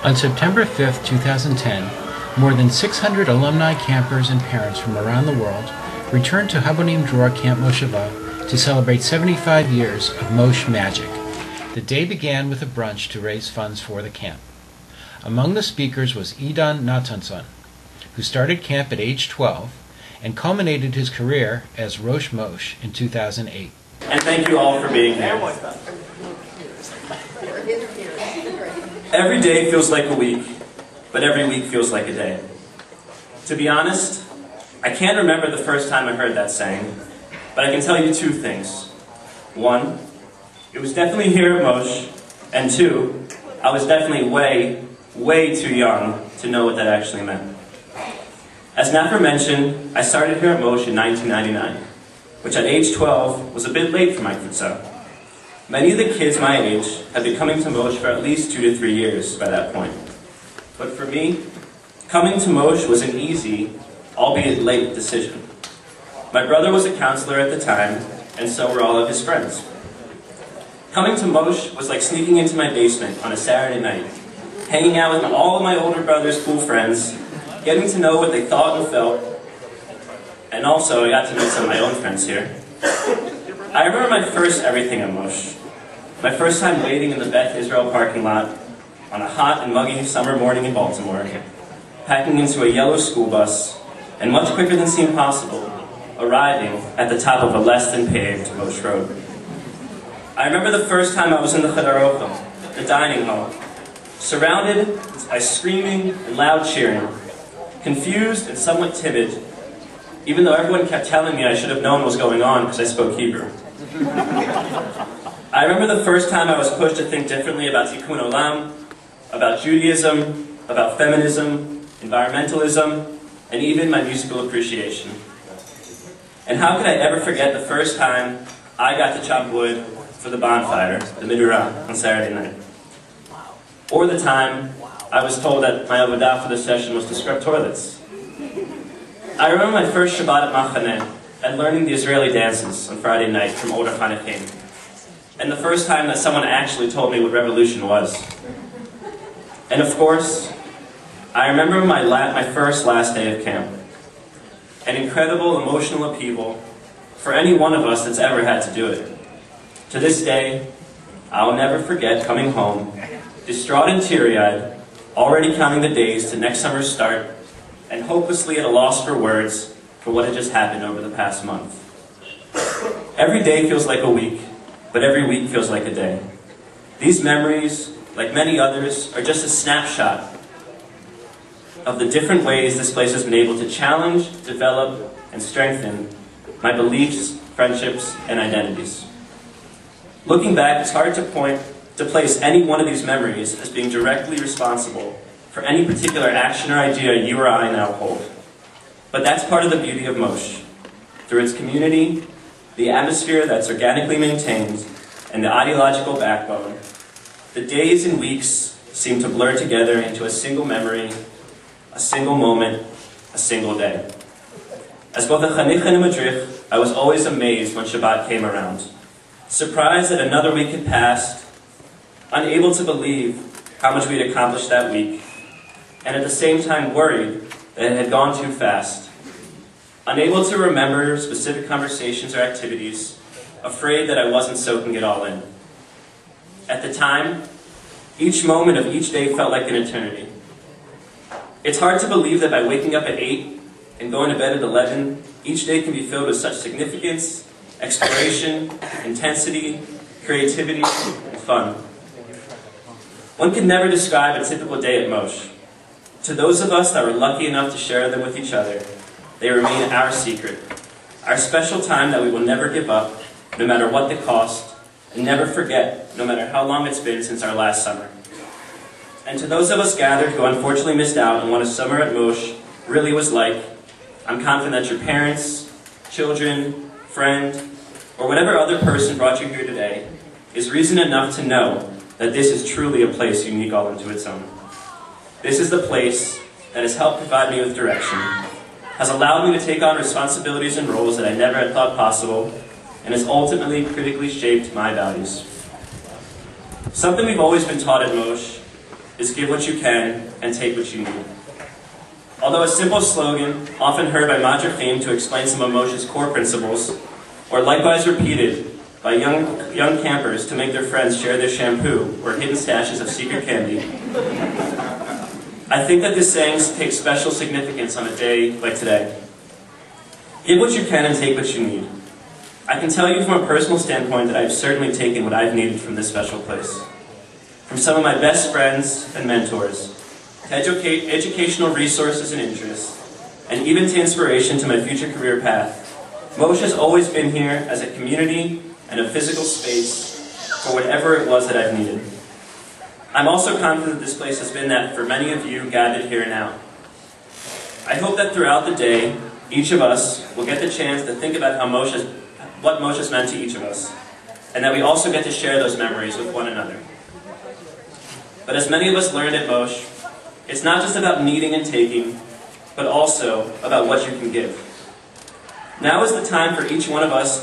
On September 5, 2010, more than 600 alumni, campers, and parents from around the world returned to Habonim Dror Camp Moshava to celebrate 75 years of Mosh magic. The day began with a brunch to raise funds for the camp. Among the speakers was Idon Natanzon, who started camp at age 12 and culminated his career as Rosh Mosh in 2008. And thank you all for being here. Every day feels like a week, but every week feels like a day. To be honest, I can't remember the first time I heard that saying, but I can tell you two things. One, it was definitely here at Mosh, and two, I was definitely way too young to know what that actually meant. As Naffer mentioned, I started here at Mosh in 1999, which at age 12 was a bit late for my kutzah. Many of the kids my age had been coming to Mosh for at least 2 to 3 years by that point. But for me, coming to Mosh was an easy, albeit late, decision. My brother was a counselor at the time, and so were all of his friends. Coming to Mosh was like sneaking into my basement on a Saturday night, hanging out with all of my older brother's cool friends, getting to know what they thought and felt, and also I got to meet some of my own friends here. I remember my first everything at Mosh. My first time waiting in the Beth Israel parking lot on a hot and muggy summer morning in Baltimore, packing into a yellow school bus, and much quicker than seemed possible, arriving at the top of a less than paved Mosh Road. I remember the first time I was in the Chadar Ochel, the dining hall, surrounded by screaming and loud cheering, confused and somewhat timid, even though everyone kept telling me I should have known what was going on because I spoke Hebrew. I remember the first time I was pushed to think differently about Tikkun Olam, about Judaism, about feminism, environmentalism, and even my musical appreciation. And how could I ever forget the first time I got to chop wood for the bonfire, the Midurah, on Saturday night? Or the time I was told that my avodah for the session was to scrub toilets. I remember my first Shabbat at Machaneh and learning the Israeli dances on Friday night from older Chanechim, and the first time that someone actually told me what revolution was. And of course, I remember my first last day of camp. An incredible emotional upheaval for any one of us that's ever had to do it. To this day, I'll never forget coming home, distraught and teary-eyed, already counting the days to next summer's start, and hopelessly at a loss for words for what had just happened over the past month. Every day feels like a week, but every week feels like a day. These memories, like many others, are just a snapshot of the different ways this place has been able to challenge, develop, and strengthen my beliefs, friendships, and identities. Looking back, it's hard to place any one of these memories as being directly responsible for any particular action or idea you or I now hold. But that's part of the beauty of Mosh. Through its community, the atmosphere that's organically maintained, and the ideological backbone, the days and weeks seem to blur together into a single memory, a single moment, a single day. As both a chanich and a madrich, I was always amazed when Shabbat came around, surprised that another week had passed, unable to believe how much we'd accomplished that week, and at the same time worried that it had gone too fast, unable to remember specific conversations or activities, afraid that I wasn't soaking it all in. At the time, each moment of each day felt like an eternity. It's hard to believe that by waking up at 8 and going to bed at 11, each day can be filled with such significance, exploration, intensity, creativity, and fun. One can never describe a typical day at Mosh. To those of us that were lucky enough to share them with each other, they remain our secret, our special time that we will never give up, no matter what the cost, and never forget, no matter how long it's been since our last summer. And to those of us gathered who unfortunately missed out on what a summer at Mosh really was like, I'm confident that your parents, children, friend, or whatever other person brought you here today is reason enough to know that this is truly a place unique all unto its own. This is the place that has helped provide me with direction, has allowed me to take on responsibilities and roles that I never had thought possible, and has ultimately critically shaped my values. Something we've always been taught at Mosh is give what you can and take what you need. Although a simple slogan, often heard by Madre fame to explain some of Moshe's core principles, or likewise repeated by young campers to make their friends share their shampoo or hidden stashes of secret candy, I think that this saying takes special significance on a day like today. Give what you can and take what you need. I can tell you from a personal standpoint that I've certainly taken what I've needed from this special place. From some of my best friends and mentors, to educational resources and interests, and even to inspiration to my future career path, Moshe has always been here as a community and a physical space for whatever it was that I've needed. I'm also confident that this place has been that for many of you gathered here now. I hope that throughout the day, each of us will get the chance to think about what Moshe's meant to each of us, and that we also get to share those memories with one another. But as many of us learned at Moshe, it's not just about needing and taking, but also about what you can give. Now is the time for each one of us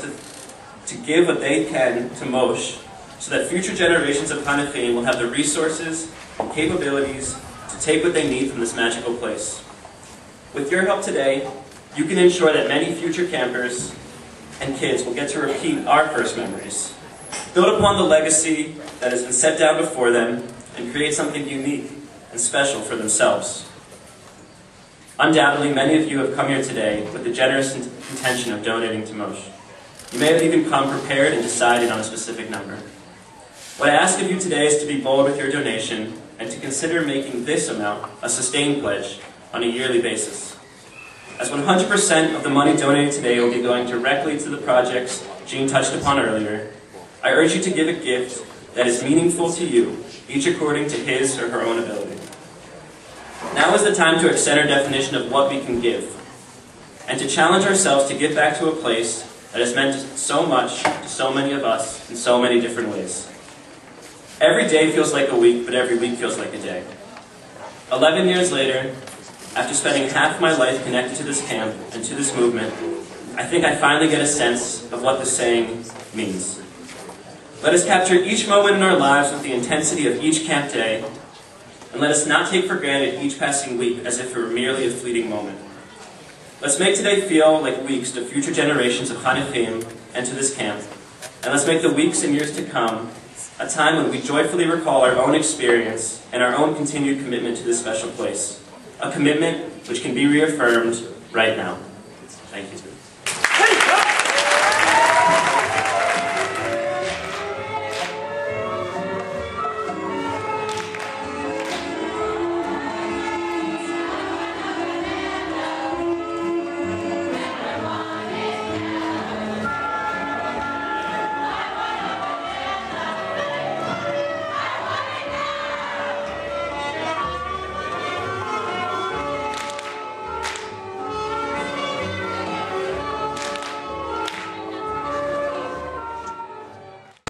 to give what they can to Moshe, so that future generations of Hanefim will have the resources and capabilities to take what they need from this magical place. With your help today, you can ensure that many future campers and kids will get to repeat our first memories, build upon the legacy that has been set down before them, and create something unique and special for themselves. Undoubtedly, many of you have come here today with the generous intention of donating to Moshe. You may have even come prepared and decided on a specific number. What I ask of you today is to be bold with your donation and to consider making this amount a sustained pledge on a yearly basis. As 100% of the money donated today will be going directly to the projects Jean touched upon earlier, I urge you to give a gift that is meaningful to you, each according to his or her own ability. Now is the time to extend our definition of what we can give, and to challenge ourselves to give back to a place that has meant so much to so many of us in so many different ways. Every day feels like a week, but every week feels like a day. 11 years later, after spending half my life connected to this camp and to this movement, I think I finally get a sense of what the saying means. Let us capture each moment in our lives with the intensity of each camp day, and let us not take for granted each passing week as if it were merely a fleeting moment. Let's make today feel like weeks to future generations of Hanefim and to this camp, and let's make the weeks and years to come a time when we joyfully recall our own experience and our own continued commitment to this special place, a commitment which can be reaffirmed right now. Thank you.